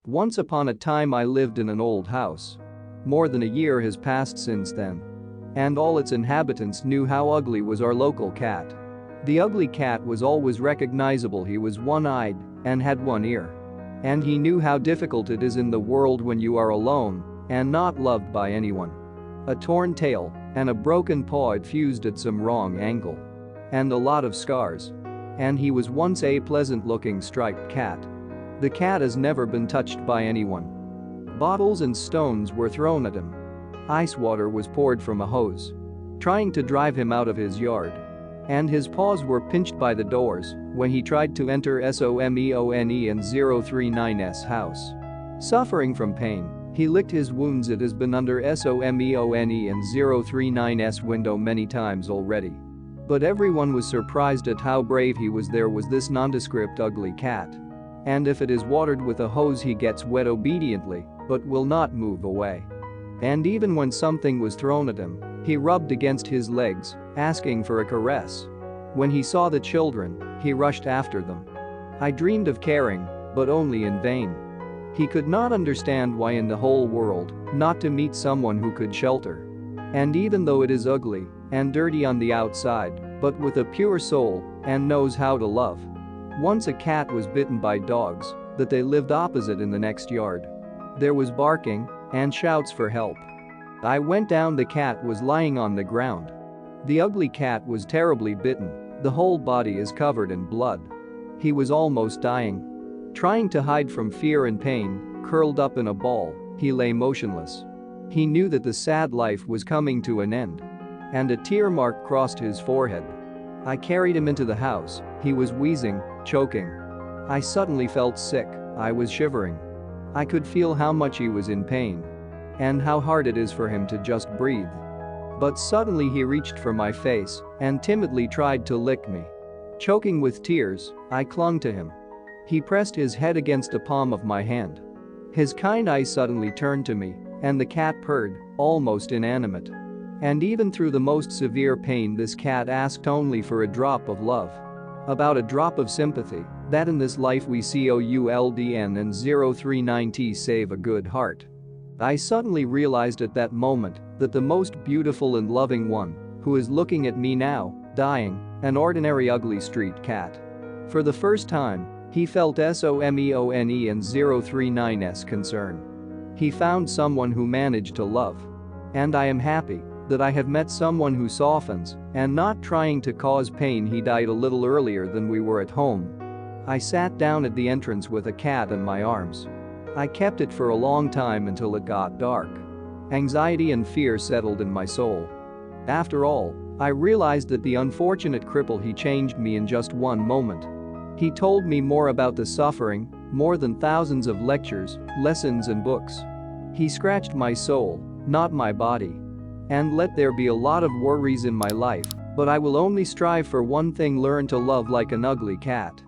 Once upon a time I lived in an old house. More than a year has passed since then. And all its inhabitants knew how ugly was our local cat. The ugly cat was always recognizable. He was one-eyed and had one ear. And he knew how difficult it is in the world when you are alone and not loved by anyone. A torn tail and a broken paw it fused at some wrong angle. And a lot of scars. And he was once a pleasant-looking striped cat. The cat has never been touched by anyone. Bottles and stones were thrown at him. Ice water was poured from a hose, trying to drive him out of his yard. And his paws were pinched by the doors when he tried to enter SOMEONE and 039's house. Suffering from pain, he licked his wounds. It has been under SOMEONE and 039's window many times already. But everyone was surprised at how brave he was. There was this nondescript ugly cat. And if it is watered with a hose he gets wet obediently, but will not move away. And even when something was thrown at him, he rubbed against his legs, asking for a caress. When he saw the children, he rushed after them. I dreamed of caring, but only in vain. He could not understand why in the whole world not to meet someone who could shelter. And even though it is ugly and dirty on the outside, but with a pure soul and knows how to love. Once a cat was bitten by dogs that they lived opposite in the next yard. There was barking and shouts for help. I went down. The cat was lying on the ground. The ugly cat was terribly bitten. The whole body is covered in blood. He was almost dying. Trying to hide from fear and pain, curled up in a ball, he lay motionless. He knew that the sad life was coming to an end. And a tear mark crossed his forehead. I carried him into the house. He was wheezing, choking. I suddenly felt sick. I was shivering. I could feel how much he was in pain. And how hard it is for him to just breathe. But suddenly he reached for my face and timidly tried to lick me. Choking with tears, I clung to him. He pressed his head against the palm of my hand. His kind eyes suddenly turned to me, and the cat purred, almost inanimate. And even through the most severe pain, this cat asked only for a drop of love. About a drop of sympathy, that in this life we see OULDN and 039T save a good heart. I suddenly realized at that moment that the most beautiful and loving one, who is looking at me now, dying, an ordinary ugly street cat. For the first time, he felt SOMEONE and 039's concern. He found someone who managed to love. And I am happy that I have met someone who softens and not trying to cause pain. He died a little earlier than we were at home. I sat down at the entrance with a cat in my arms. I kept it for a long time until it got dark. Anxiety and fear settled in my soul. After all, I realized that the unfortunate cripple, he changed me in just one moment. He told me more about the suffering, more than thousands of lectures, lessons and books. He scratched my soul, not my body. And let there be a lot of worries in my life, but I will only strive for one thing: learn to love like an ugly cat.